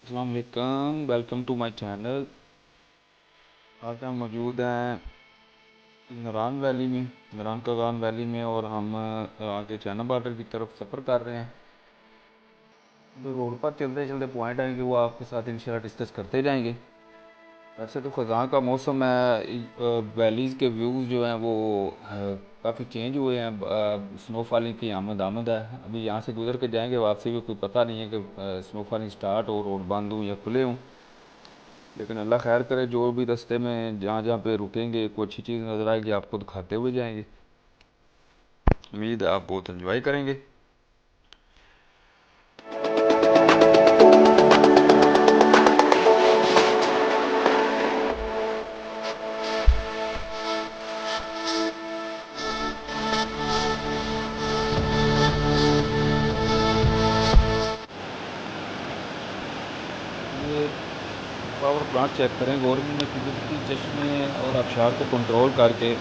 अस्सलाम वालेकुम, welcome to my channel. आज हम मौजूद हैं नरान वैली में, नरान कगान वैली में, और हम आगे चाइना बॉर्डर की तरफ सफ़र कर रहे हैं। तो रोड पर चलते चलते पॉइंट आएंगे, वो आपके साथ इंशाल्लाह डिस्कस करते जाएंगे। वैसे तो ख़ज़ां का मौसम है, वैलीज़ के व्यूज़ जो हैं वो काफ़ी चेंज हुए हैं। स्नोफॉलिंग की आमद है। अभी यहाँ से गुजर के जाएंगे, वापसी भी कोई पता नहीं है कि स्नोफॉलिंग स्टार्ट हो, रोड बंद हो या खुले हों। लेकिन अल्लाह खैर करे, जो भी रास्ते में जहाँ जहाँ पे रुकेंगे कोई अच्छी चीज़ नज़र आएगी आपको दिखाते हुए जाएंगे। उम्मीद है आप बहुत एंजॉय करेंगे। ये पावर प्लांट चेक करें। गवर्नमेंट ने कुदरती चश्मे और आबशार को कंट्रोल करके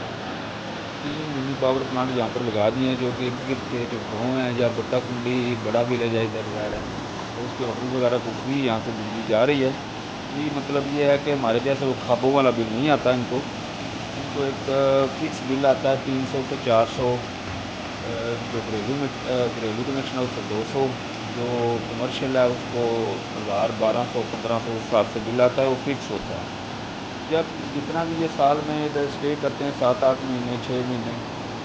3 मिनी पावर प्लांट यहाँ पर लगा दिए हैं, जो कि इर्द गिर्द के जो गाँव हैं या बट्टा कुंडी बड़ा विलेज है इधर साइड है, तो उसके ऑफिस वगैरह को फ्री यहाँ से बिजली जा रही है। फ्री मतलब ये है कि हमारे जैसे वो खाबों वाला बिल नहीं आता इनको। इनको एक फिक्स बिल आता है 300 से 400। जो घरेलू कनेक्शन है उसको 200। जो कमर्शियल है उसको 1000, 1200, 1500 उस हिसाब से बिल आता है, वो फिक्स होता है। जब जितना भी ये साल में इधर स्टे करते हैं, 7-8 महीने, 6 महीने,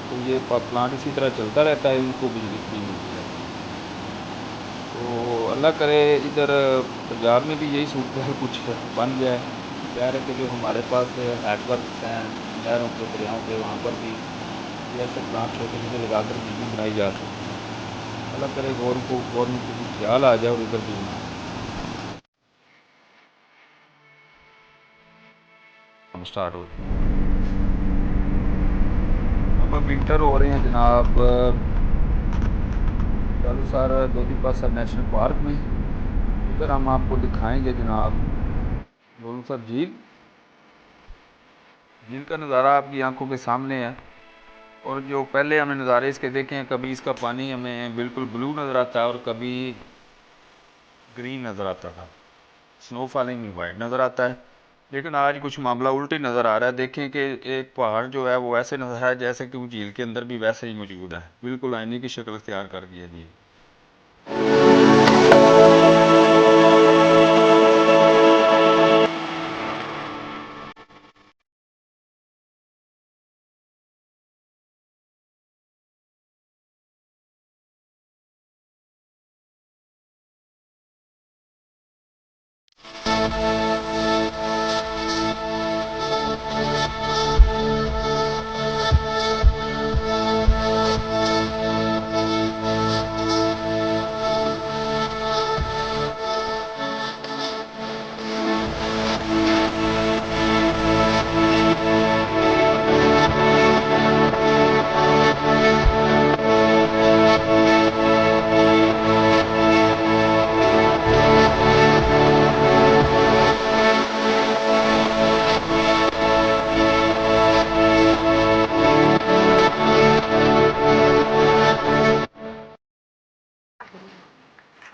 तो ये प्लांट इसी तरह चलता रहता है, इनको बिजली फ्री मिलती रहती है। तो अल्लाह करे इधर पंजाब में भी यही सूरत है, कुछ बन जाए। खैर है कि जो हमारे पास नेटवर्क हैं नहरों के, दरियाओं के, वहाँ पर भी ये ऐसे प्लांट छोटे छोटे लगा कर बिजली बनाई जा सकती है। अल्लाह करे गवर्नमेंट को भी ख्याल आ जाए और इधर भी हम स्टार्ट हो जाए। अब विंटर हो रहे हैं जनाब सालूसर लोधी पासा नेशनल पार्क में। इधर हम आपको दिखाएंगे जनाब लोलूसर झील। झील का नज़ारा आपकी आंखों के सामने है। और जो पहले हमने नज़ारे इसके देखे हैं, कभी इसका पानी हमें बिल्कुल ब्लू नज़र आता है और कभी ग्रीन नज़र आता था, स्नो फॉलिंग में वाइट नज़र आता है। लेकिन आज कुछ मामला उल्टे नज़र आ रहा है। देखें कि एक पहाड़ जो है वो ऐसे नज़र है जैसे कि वो झील के अंदर भी वैसे ही मौजूद है, बिल्कुल आईने की शक्ल इख्तियार कर दिया जी।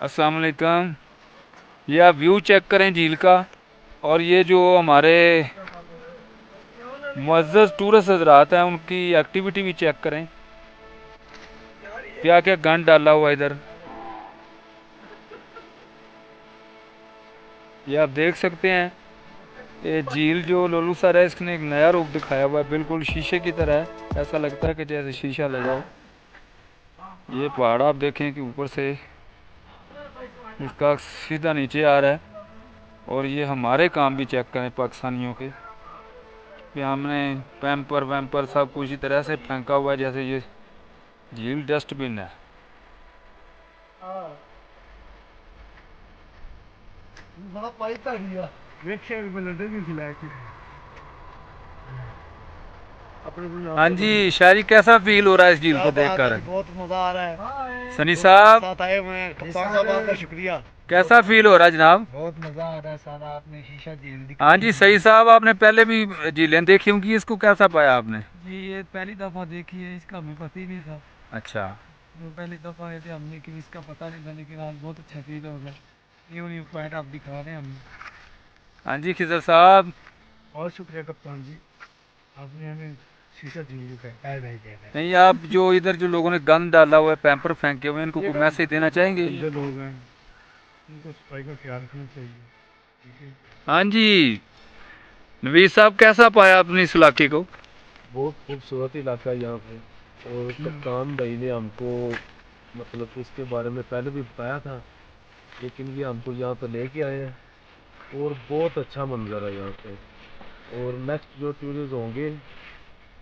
अस्सलाम वालेकुम। ये आप व्यू चेक करें झील का, और ये जो हमारे मुअज़्ज़ज़ टूरिस्ट हज़रात हैं उनकी एक्टिविटी भी चेक करें। क्या क्या गंद डाला हुआ इधर, ये आप देख सकते हैं। ये झील जो लोलूसर है, इसने एक नया रूप दिखाया हुआ है, बिल्कुल शीशे की तरह है। ऐसा लगता है कि जैसे शीशा लगा हो। ये पहाड़ आप देखें कि ऊपर से इसका सीधा नीचे आ रहा है। और ये हमारे काम भी चेक करें पाकिस्तानियों के, कि हमने पैम्पर वैम्पर सब कुछ इसी तरह से फेंका हुआ है जैसे ये झील डस्टबिन है। हाँ जी शायरी, कैसा फील हो रहा है इस झील को देखकर? बहुत मजा आ रहा है। सनी साहब, साथ आए हुए हैं, कप्तान साहब आपका शुक्रिया। कैसा फील हो रहा है जनाब? बहुत मजा आ रहा है सर, आपने शीशा झील हाँ दिखाई जी है। सही साहब, आपने पहले भी झीलें देखी होंगी, इसको कैसा पाया आपने? जी ये पहली दफा देखी है, इसका हमें पता ही नहीं था। अच्छा। जो पहली दफा आए थे हमने कि इसका पता नहीं था, लेकिन आज बहुत अच्छा फील हो गया। न्यू न्यू पॉइंट आप दिखा रहे हैं हमें। हाँ जी खिजर साहब। बहुत शुक्रिया कप्तान जी, आपने हमें शीशा झील का भेज दिया है। नहीं, आप जो इधर जो लोगों ने गंद डाला हुआ है, पैम्पर फेंके हुए हैं, इनको कोई मैसेज देना चाहेंगे? जो लोग हैं उनको सफाई का ख्याल रखना चाहिए, ठीक है। हाँ जी नवीद साहब, कैसा पाया आपने इस इलाके को? बहुत खूबसूरत इलाका है यहाँ पे, और कप्तान भाई ने हमको मतलब इसके बारे में पहले भी बताया था, लेकिन ये हमको यहाँ पे लेके आए हैं और बहुत अच्छा मंजर है यहाँ पे। और नेक्स्ट जो टूरिस्ट होंगे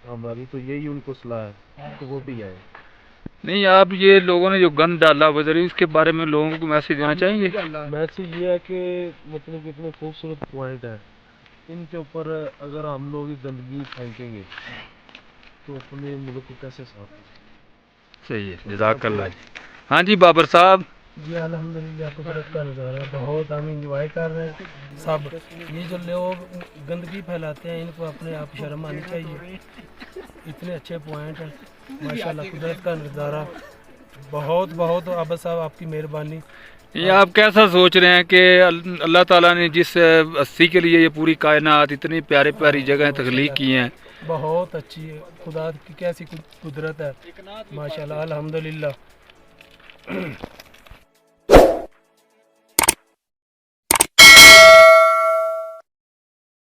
हमारी तो यही उनको सलाह है कि वो भी आए। नहीं, आप ये लोगों ने जो गंद डाला उधर, इसके बारे में लोगों को मैसेज देना चाहेंगे? मैसेज ये है कि मतलब इतने खूबसूरत पॉइंट है, इनके ऊपर अगर हम लोग ही गंदगी फेंकेंगे तो अपने मुल्क को कैसे साफ करें? सही है, जज़ाकल्लाह। हाँ जी बाबर साहब। जी अल्हम्दुलिल्लाह, कुदरत का नज़ारा बहुत हम इंजॉय कर रहे हैं सब। ये जो लोग गंदगी फैलाते हैं इनको अपने आप शर्म आनी चाहिए। इतने अच्छे पॉइंट हैं माशाल्लाह, कुदरत का नज़ारा बहुत बहुत। अब साहब आपकी मेहरबानी। ये आप कैसा सोच रहे हैं कि अल्लाह ताला ने जिस हस्ती के लिए ये पूरी कायनात इतनी प्यारी प्यारी जगह तख्लीक की हैं, बहुत अच्छी है, खुदा की कैसी कुदरत है माशाल्लाह, अल्हम्दुलिल्लाह।